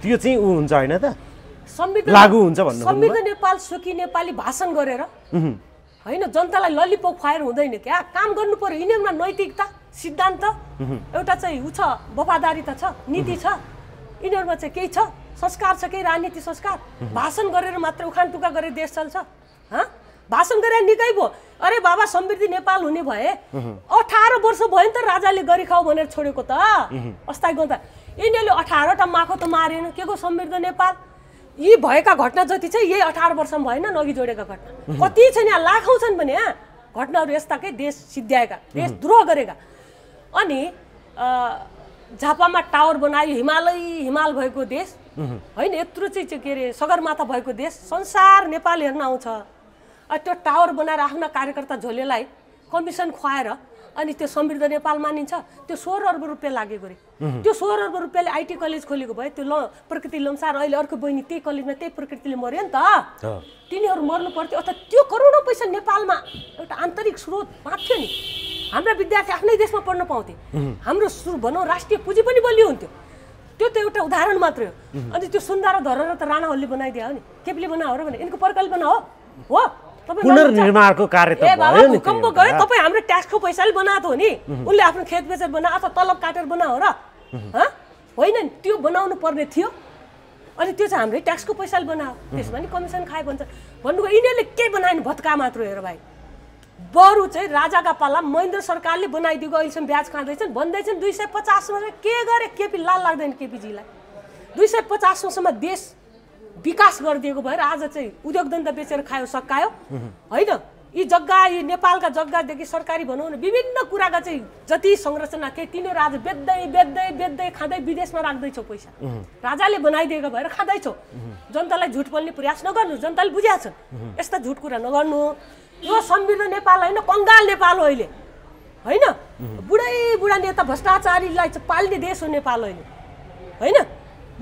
S3: त्यो चाहिँ ऊ हुन्छ होइन त लागू हुन्छ भन्नु
S2: समृद्ध नेपाल सुखी नेपाली भाषण गरेर होइन जनतालाई ललिपप खुवाएर हुँदैन क्या काम गर्नु पर्यो यिनीहरूमा नैतिकता सिद्धान्त एउटा चाहिँ ऊ छ वफादारीता छ नीति छ यिनीहरूमा चाहिँ केही छ संस्कार छ केही राजनीति संस्कार भाषण गरेर मात्र उखान टुका गरेर देश चल्छ भाषण गरेर निकै भयो अरे बाबा समृद्धि नेपाल हुने भए 18 वर्ष भयो नि त राजाले गरी खाऊ भनेर छोडेको त अस्थायी गन्ता यिनीहरूले 18टा माखो त मारेन के को समृद्ध नेपाल यी भएका घटना जति छ यही 18 वर्षमा भएन नगि जोडेका घटना कति छन् यहाँ लाखौँ छन् भने यहाँ घटनाहरू यस्ताकै देश सिद्ध्याएका देश द्रोह गरेका अनि झापामा टावर बनायो हिमाल भएको देश होइन यत्रो चाहिँ के अरे सगरमाथा भएको देश संसार नेपाल हेर्न आउँछ त्यो टावर बनाएर आफ्ना कार्यकर्ता झोलेलाई कमिसन खुवाएर अनि त्यो समृद्ध नेपाल मानिन्छ त्यो 16 अर्ब रुपियाँ लागेको रे त्यो 16 अर्ब रुपियाँले आइटी कलेज खोलेको भए त्यो प्रकृति लम्सार अहिले अर्को बहिनी त्यही कलेजमा त्यही प्रकृतिले मर्यो नि त तिनीहरू मर्नु पर्थ्यो अथवा त्यो करोडौँ पैसा नेपालमा एउटा आन्तरिक स्रोत बाँच्थ्यो नि हाम्रा विद्यार्थी आफ्नै देशमा पढ्न पाउँथे हाम्रो भनौँ राष्ट्रिय पुँजी पनि बलियो हुन्थ्यो त्यो त एउटा उदाहरण मात्रै हो अनि त्यो सुन्दर धरोहर त राणाहरूले बनाइदियो हो नि केपीले बनायो र भने यिनको पर्खालले बनाओ हो
S3: पुनर्निर्माणको कार्य त भयो नि
S2: भूकम्प गयो तपाईँ हाम्रो ट्याक्सको पैसाले बनाएको हो नि उनले आफ्नो खेत बेचेर बनायो अथवा तलब काटेर बनायो र होइन नि त्यो बनाउनु पर्ने थियो अनि त्यो चाहिँ हाम्रै ट्याक्सको पैसाले बनायो त्यसमा नि कमिसन खाए भन्छ भन्नुको यिनीहरूले के बनाएन भत्का मात्र हेर भाइ बरु चाहिँ राजाका पाला महेन्द्र सरकारले बनाइदिएको अहिलेसम्म ब्याज खाँदैछन् भन्दैछन् 250 मा के गरे केपी लाल लाग्दैन केपीजीलाई 250 सम्म देश विकास गरिदिएको भएर आज चाहिँ उद्योग धन्दा बेचेर खायो सकायो होइन यी जग्गा यी नेपालका जग्गादेखि सरकारी भनौँ न विभिन्न कुराका चाहिँ जति संरचना के तिनीहरू आज बेच्दै खाँदै विदेशमा राख्दैछौ पैसा राजाले बनाइदिएको भएर खाँदैछौ जनतालाई झुट बोल्ने प्रयास नगर्नु जनताले बुझेका छन् यस्ता झुट कुरा नगर्नु यो समृद्ध नेपाल होइन कङ्गाल नेपाल हो अहिले होइन बुढा नेता भ्रष्टाचारीलाई चाहिँ पाल्ने देश हो नेपाल अहिले होइन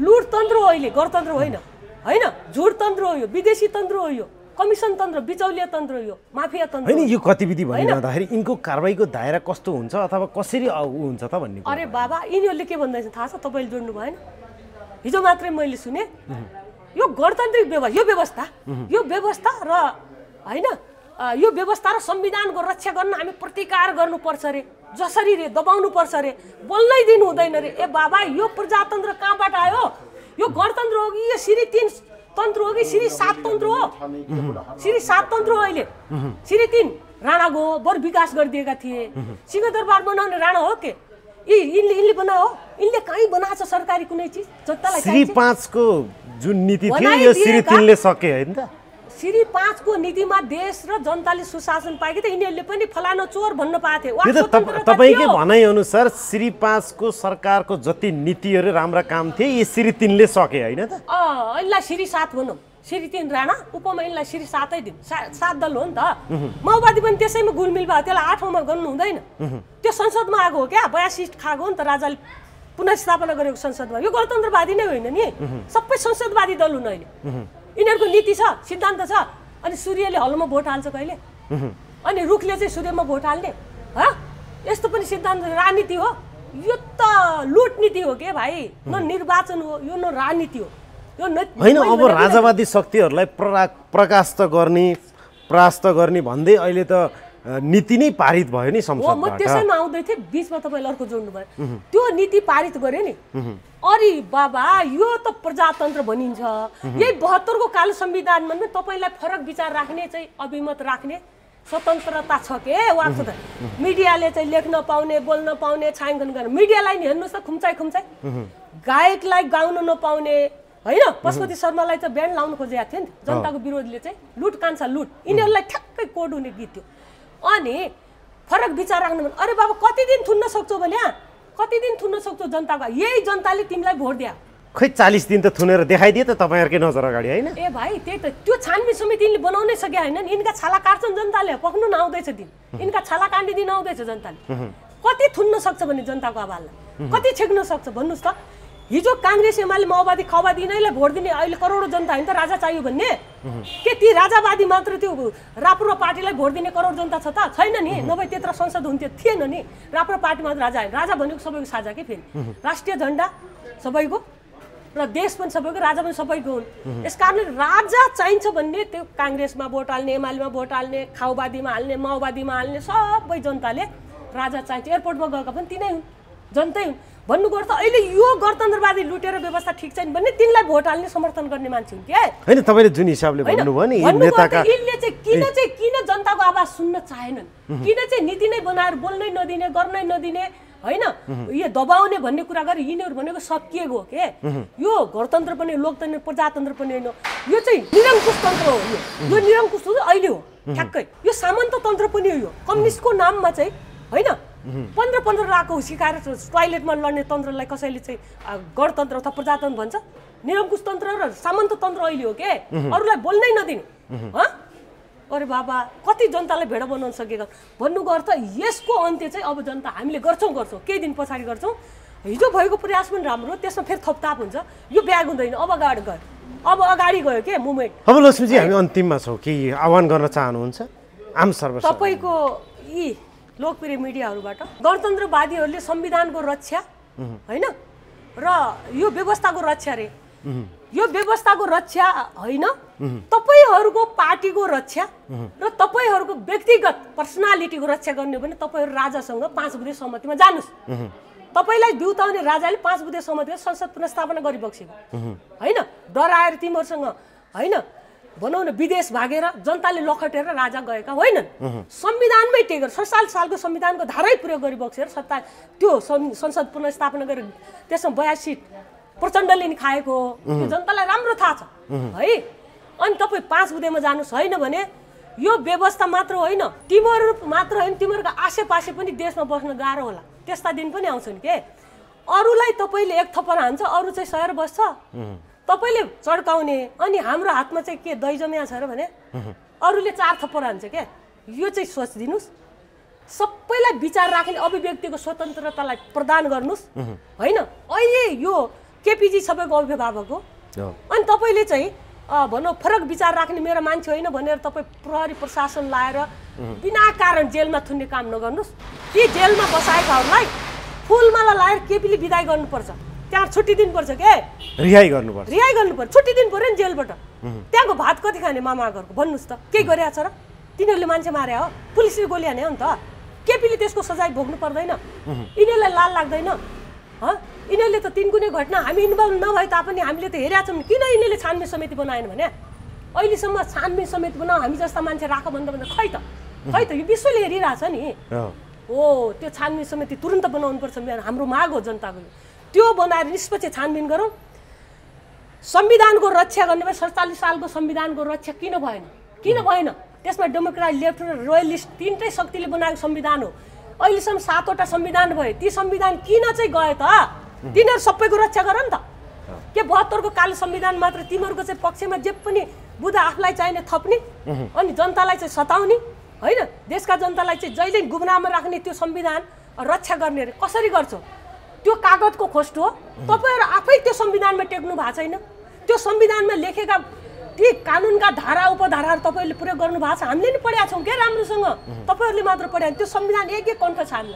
S2: लुट तन्त्र हो अहिले गणतन्त्र होइन होइन झुट तन्त्र हो यो विदेशी तन्त्र हो यो कमिसन तन्त्र बिचौलिया तन्त्र हो यो माफिया तन्त्र
S3: होइन यो गतिविधि भनिरहँदाखेरि यिनको कारबाहीको दायरा कस्तो हुन्छ अथवा कसरी हुन्छ त भन्ने
S2: अरे बाबा यिनीहरूले के भन्दैछ थाहा छ तपाईँले जोड्नु भएन हिजो मात्रै मैले सुने यो गणतान्त्रिक व्यवस्था यो व्यवस्था र होइन यो व्यवस्था र संविधानको रक्षा गर्न हामी प्रतिकार गर्नुपर्छ रे जसरी रे दबाउनु पर्छ रे बोल्नै दिनु हुँदैन रे ए बाबा यो प्रजातन्त्र कहाँबाट आयो यो गणतन्त्र हो कि यो श्री 3 तन्त्र हो कि श्री 7 तन्त्र हो श्री 7 तन्त्र हो अहिले श्री 3 राणाको बर विकास गरिदिएका थिए सिंहदरबार बनाउने राणा हो के यिनले बनायो यिनले कहीँ बनाएको छ सरकारी कुनै चिज जनतालाई
S3: श्री 5 को जुन नीति थियो यो श्री 3 ले सके हैन त
S2: श्री 5 को नीतिमा देश र जनताले सुशासन पाएकी त यिनीहरूले पनि फलानो चोर भन्न पाथे
S3: तपाईकै भनाइ अनुसार श्री 5 को सरकारको जति नीतिहरू राम्रा काम थिए यी श्री 3 ले सके हैन त
S2: यसलाई श्री 7 भनौँ श्री 3 राणा उपमा यसलाई श्री 7 दिन 7 दल हो नि त माओवादी पनि त्यसैमा गुलमिल भयो त्यसलाई 8औँमा गर्नु हुँदैन त्यो संसदमा आएको हो क्या 82 सीट खाएको हो नि त राजाले पुनर्स्थापना गरेको संसदमा यो गणतन्त्रवादी नै होइन नि सबै संसदवादी दल हुन् अहिले यिनीहरूको नीति छ सिद्धान्त छ अनि सूर्यले हलोमा भोट हाल्छ कहिले अनि रुखले चाहिँ सूर्यमा भोट हाल्ने यस्तो पनि सिद्धान्त राजनीति हो यो त लुट नीति हो के भाइ न निर्वाचन हो यो न राजनीति हो यो
S3: होइन अब राजावादी शक्तिहरूलाई परास्त गर्ने भन्दै अहिले त नीति नै पारित भयो नि संसदबाट
S2: म त्यसैमा आउँदै थिएँ बीचमा तपाईले अर्को जोड्नु भयो त्यो नीति पारित गर्यो नि अरे बाबा यो त प्रजातन्त्र भनिन्छ यही 72 को कालो संविधानमा पनि तपाईलाई फरक विचार राख्ने चाहिँ अभिमत राख्ने स्वतन्त्रता छ के वाक्छ त मिडियाले चाहिँ लेख्न पाउने बोल्न पाउने छायाङ्कन गर्न मिडियालाई नि हेर्नुस् त खुम्चाइ गायकलाई गाउन नपाउने हैन पशुपति शर्मालाई त ब्यान्ड लाउन खोजेको थियो नि जनताको विरोधले चाहिँ लुट कान्छा लुट यिनीहरूलाई ठ्याक्कै कोड हुने गीत थियो अनि फरक विचार राख्नु अरे बाबा कति दिन थुन्न सक्छौ भने कति दिन थुन्न सक्छौ जनताको? यही जनताले तिमीलाई भोट दिया।
S3: खै 40 दिन त थुनेर देखाइदिए त तपाईँहरूकै नजर अगाडि होइन?
S2: ए भाइ त्यही त, त्यो छानबिन समितिले बनाउनै सके होइन। यिनका छाला काट्छन् जनताले, पक्नु नआउँदैछ दिन, यिनका छाला काट्ने दिन आउँदैछ जनताले। कति थुन्न सक्छ भने जनताको आवाजलाई कति छेक्न सक्छ भन्नुहोस् त? हिजो काङ्ग्रेस एमाले माओवादी खवादी यिनीहरूलाई भोट दिने अहिले करोडौँ जनता होइन त राजा चाहियो भन्ने? के ती राजावादी मात्र त्यो राप्रपा पार्टीलाई भोट दिने करोड जनता छ त? छैन नि, नभए त्यत्रो संसद हुन्थ्यो, थिएन नि। राप्रपा पार्टी मात्र राजा होइन, राजा भनेको सबैको साझा के फेरि? राष्ट्रिय झन्डा सबैको र देश पनि सबैको, राजा पनि सबैको हुन्। यस कारणले राजा चाहिन्छ भन्ने त्यो काङ्ग्रेसमा भोट हाल्ने, एमालेमा भोट हाल्ने, खाउवादीमा हाल्ने, माओवादीमा हाल्ने सबै जनताले राजा चाहिन्छ। एयरपोर्टमा गएका पनि तिनै हुन्, जनतै हुन्। भन्नुको अर्थ अहिले यो गणतन्त्रवादी लुटेर व्यवस्था ठिक छैन भन्ने तिनलाई भोट हाल्ने समर्थन गर्ने मान्छे हुन् के?
S3: होइन, तपाईँले जुन हिसाबले भन्नुभयो नि नेताका,
S2: यिनले चाहिँ किन जनताको आवाज सुन्न चाहेनन्, किन चाहिँ नीति नै बनाएर बोल्नै नदिने, गर्नै नदिने होइन, यो दबाउने भन्ने कुरा गरे। यिनीहरू भनेको सकिएको हो के? यो गणतन्त्र पनि लोकतन्त्र प्रजातन्त्र पनि होइन, यो चाहिँ निरङ्कुश तन्त्र हो। यो निरङ्कुश अहिले हो ठ्याक्कै। यो सामन्त तन्त्र पनि हो। यो कम्युनिस्टको नाममा चाहिँ होइन 15 लाखको सिकाएर टोयलेटमा लड्ने तन्त्रलाई कसैले चाहिँ गणतन्त्र अथवा प्रजातन्त्र भन्छ? निरङ्कुश तन्त्र र सामन्त तन्त्र अहिले हो के? अरूलाई बोल्नै नदिने। अरे बाबा, कति जनतालाई भेडा बनाउन सकेका भन्नुको अर्थ यसको अन्त्य चाहिँ अब जनता हामीले गर्छौँ, केही दिन पछाडि गर्छौँ। हिजो भएको प्रयास पनि राम्रो, त्यसमा फेरि थपताप हुन्छ। यो ब्याग हुँदैन, अब अगाडि गयो, अब अगाडि गयो के मुभमेन्ट।
S3: अब लक्ष्मीजी हामी अन्तिममा छौँ, के आह्वान गर्न चाहनुहुन्छ आम सर्वसाधारण
S2: तपाईँको यी लोकप्रिय मिडियाहरूबाट? गणतन्त्रवादीहरूले संविधानको रक्षा होइन र यो व्यवस्थाको रक्षा रे, यो व्यवस्थाको रक्षा होइन, तपाईँहरूको पार्टीको रक्षा र तपाईँहरूको व्यक्तिगत पर्सनालिटीको रक्षा गर्ने भने तपाईँहरू राजासँग 5 बुँदे सहमतिमा जानुहोस्। तपाईँलाई बिउताउने राजाले 5 बुँदे सहमतिमा संसद पुनर्स्थापना गरिबक्सेको होइन। डराएर तिमीहरूसँग होइन बनाउन विदेश भागेर जनताले लखटेर राजा गएका होइनन्। संविधानमै टेकेर 47 सालको संविधानको धारै प्रयोग गरिबक्सेर त्यो संसद पुनर्स्थापना गरेर त्यसमा 82 सिट प्रचण्डले नि खाएको हो। त्यो जनतालाई राम्रो थाहा छ है। अनि तपाईँ 5 बुँदेमा जानुहोस्, होइन भने यो व्यवस्था मात्र होइन, तिमीहरू मात्र होइन, तिमीहरूको आसेपासे पनि देशमा बस्न गाह्रो होला। त्यस्ता दिन पनि आउँछन् के? अरूलाई तपाईँले एक थप्पड हान्छ, अरू चाहिँ सहेर बस्छ, तपाईँले चड्काउने। अनि हाम्रो हातमा चाहिँ के दही जमिया छ र भने अरूले 4 थप्पड हान्छ क्या? यो चाहिँ सोचिदिनुहोस्। सबैलाई विचार राख्ने अभिव्यक्तिको स्वतन्त्रतालाई प्रदान गर्नुहोस् होइन। अहिले यो केपीजी सबैको अभिभावक हो। अनि तपाईँले चाहिँ भनौँ फरक विचार राख्ने मेरो मान्छे होइन भनेर तपाईँ प्रहरी प्रशासन लाएर बिना कारण जेलमा थुन्ने काम नगर्नुहोस्। ती जेलमा बसाएकाहरूलाई फुलमाला लाएर केपीले विदाय गर्नुपर्छ, त्यहाँ छुट्टी दिनुपर्छ के?
S3: रिहाई गर्नुपर्छ,
S2: रिहाई गर्नुपर्छ, छुट्टी दिनु पर्यो नि जेलबाट। त्यहाँको भात कति खाने मामाघरको भन्नुहोस् त? केही गरिरहेको छ र? तिनीहरूले मान्छे मारे हो, पुलिसले गोली हाने हो नि त। केपीले त्यसको सजाय भोग्नु पर्दैन? यिनीहरूलाई लाल लाग्दैन? यिनीहरूले त तिनकुने घटना हामी इन्भल्भ नभए तापनि हामीले त हेरेका छौँ। किन यिनीहरूले छानबिन समिति बनाएन भने? अहिलेसम्म छानबिन समिति बनाऊ, हामी जस्ता मान्छे राख भन्दा खै त यो विश्वले हेरिरहेछ नि। हो, त्यो छानबिन समिति तुरन्त बनाउनुपर्छ, हाम्रो माग हो जनताको। त्यो बनाएर निष्पक्ष छानबिन गरौँ। संविधानको रक्षा गर्ने भए 47 सालको संविधानको रक्षा किन भएन? किन भएन? त्यसमा डेमोक्रेट, लेफ्ट र रोयलिस्ट तीनटै शक्तिले बनाएको संविधान हो। अहिलेसम्म 7वटा संविधान भए, ती संविधान किन चाहिँ गए त? तिनीहरू सबैको रक्षा गर नि त। के 72 को कालो संविधान मात्र तिमीहरूको चाहिँ पक्षमा जे पनि बुँदा आफूलाई चाहिने थप्ने अनि जनतालाई चाहिँ सताउने होइन? देशका जनतालाई चाहिँ जहिले गुमराहमा राख्ने त्यो संविधान रक्षा गर्ने रे कसरी गर्छौ? त्यो कागजको खोस्ट हो। तपाईँहरू आफै त्यो संविधानमा टेक्नु भएको छैन। त्यो संविधानमा लेखेका ती कानुनका धारा उपधाराहरू तपाईँहरूले प्रयोग गर्नु भएको छ। हामीले नि पढेका छौँ के राम्रोसँग, तपाईँहरूले मात्र पढ्या। त्यो संविधान एक कण्ठ छान्न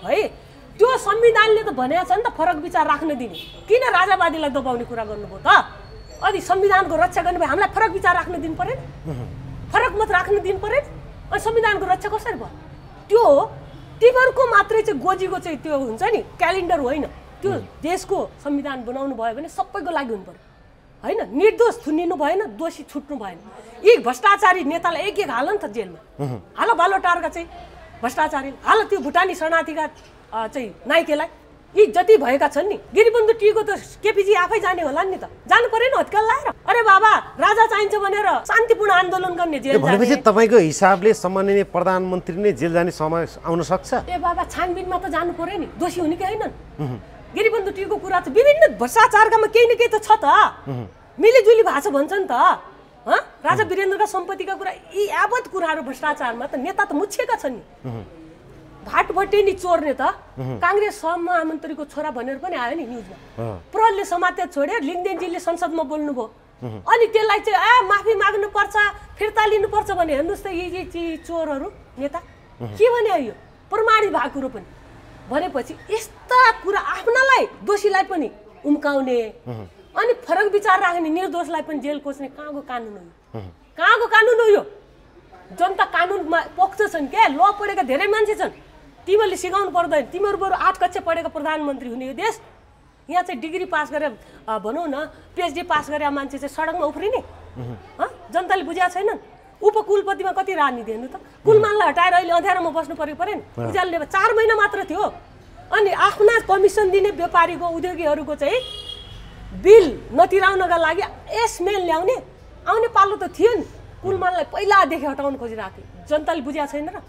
S2: है। त्यो संविधानले त भनेको छ नि त फरक विचार राख्न दिने। किन राजावादीलाई दबाउने कुरा गर्नुभयो त? अनि संविधानको रक्षा गर्ने भए हामीलाई फरक विचार राख्न दिनु परेन? फरक मत राख्न दिनु परेन? अनि संविधानको रक्षा कसरी भयो? त्यो तिमीहरूको मात्रै चाहिँ गोजीको चाहिँ त्यो हुन्छ नि क्यालेन्डर होइन। त्यो देशको संविधान बनाउनु भयो भने सबैको लागि हुनु पर्यो होइन। निर्दोष थुनिनु भएन, दोषी छुट्नु भएन। यी भ्रष्टाचारी नेतालाई एक हाल नि त जेलमा हाल। बालोटारका चाहिँ भ्रष्टाचारी हाल, त्यो भुटानी शरणार्थीका चाहिँ नाइकेलाई यी जति भएका छन् नि गिरिबन्धु टीको त केपीजी आफै जाने होला नि त जानु परेन हत्केल लाएर अरे बाबा राजा चाहिन्छ भनेर शान्तिपूर्ण आन्दोलन गर्ने जेल जाने
S3: भनेपछि तपाईँको हिसाबले सम्माननीय प्रधानमन्त्री नै जेल जाने समय आउन सक्छ
S2: ए बाबा छानबिनमा त जानु पर्यो नि दोषी हुने कि हैनन् गिरिबन्धु टीको कुरा त विभिन्न भ्रष्टाचारकामा केही न केही त छ त मिलिजुली भएको छ भन्छन् त राजा वीरेन्द्रका सम्पत्तिका कुरा यी यावत कुराहरू भ्रष्टाचारमा त नेता त मुछिएका छन् नि भाटभट्टे नि चोर्ने त काङ्ग्रेस सहमन्त्रीको छोरा भनेर पनि आयो नि न्युजमा प्रहरीले समात्या छोड्यो लिङदेनजीले संसदमा बोल्नुभयो अनि त्यसलाई चाहिँ माफी माग्नुपर्छ फिर्ता लिनुपर्छ भने हेर्नुहोस् त यी चोरहरू नेता के भने यो प्रमाणित भएको कुरो पनि भनेपछि यस्ता कुरा आफ्नालाई दोषीलाई पनि उम्काउने अनि फरक विचार राख्ने निर्दोषलाई पनि जेल कोस्ने कहाँको कानुन हो यो कहाँको कानुन हो यो जनता कानुनमा पोख्छ छन् क्या ल पढेका धेरै मान्छे छन् तिमीहरूले सिकाउनु पर्दैन तिमीहरू बरु 8 कक्षा पढेका प्रधानमन्त्री हुने यो देश यहाँ चाहिँ डिग्री पास गरेर भनौँ न पिएचडी पास गरेर मान्छे चाहिँ सडकमा उफ्रिने जनताले बुझेको छैनन् उपकुलपतिमा कति राजनीति हेर्नु त कुलमानलाई हटाएर अहिले अँध्यारोमा बस्नु परेन उज्यालोले 4 महिना मात्र थियो अनि आफ्ना कमिसन दिने व्यापारीको उद्योगीहरूको चाहिँ बिल नतिराउनका लागि एसमेल ल्याउने आउने पालो त थियो नि कुलमानलाई पहिलादेखि हटाउन खोजिरहेको थियो जनताले बुझेको छैन र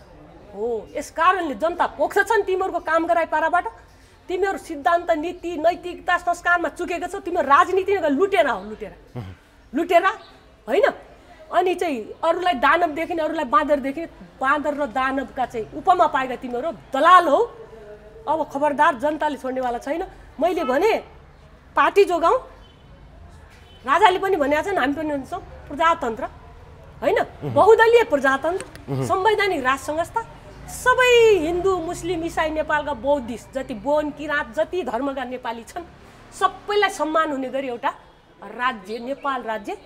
S2: हो यस कारणले जनता पोख्छ छन् तिमीहरूको काम गराइ पाराबाट तिमीहरू सिद्धान्त नीति नैतिकता संस्कारमा चुकेको छौ तिमीहरू राजनीतिमा लुटेर लुटेर होइन अनि चाहिँ अरूलाई दानव देखिने अरूलाई बाँदर देखिने बाँदर र दानवका चाहिँ उपमा पाएका तिमीहरू दलाल हौ अब खबरदार जनताले छोड्नेवाला छैन मैले भने पार्टी जोगाउँ राजाले पनि भनेका छन् हामी पनि भन्छौँ प्रजातन्त्र होइन बहुदलीय प्रजातन्त्र संवैधानिक राज संस्था सबै हिन्दू मुस्लिम इसाई नेपालका बौद्धिस्ट जति बोन किराँत जति धर्मका नेपाली छन् सबैलाई सम्मान हुने गरी एउटा राज्य नेपाल राज्य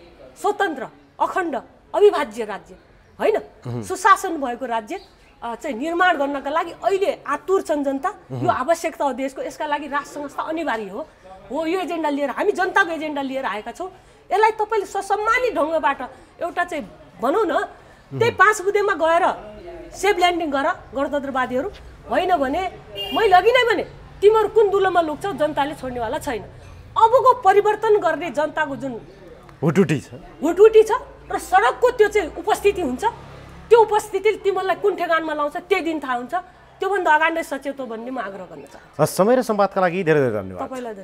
S2: स्वतन्त्र अखण्ड अविभाज्य राज्य होइन सुशासन भएको राज्य चाहिँ निर्माण गर्नका लागि अहिले आतुर छन् जनता यो आवश्यकता हो देशको यसका लागि राज संस्था अनिवार्य हो यो एजेन्डा लिएर हामी जनताको एजेन्डा लिएर आएका छौँ यसलाई तपाईँले ससम्मानित ढङ्गबाट एउटा चाहिँ भनौँ न त्यही 5 बुँदेमा गएर सेफ ल्यान्डिङ गर गणतन्त्रवादीहरू होइन भने मैले अघि नै भने तिमीहरू कुन दुलोमा लुक्छौ जनताले छोड्नेवाला छैन अबको परिवर्तन गर्ने जनताको जुन हुटुटी छ र सडकको त्यो चाहिँ उपस्थिति हुन्छ त्यो उपस्थितिले तिमीहरूलाई कुन ठेगानमा लाउँछ त्यही दिन थाहा हुन्छ त्योभन्दा अगाडि नै सचेत हो भन्ने म आग्रह गर्न चाहन्छु
S3: समय र संवादका लागि धेरै धेरै धन्यवाद
S2: तपाईँलाई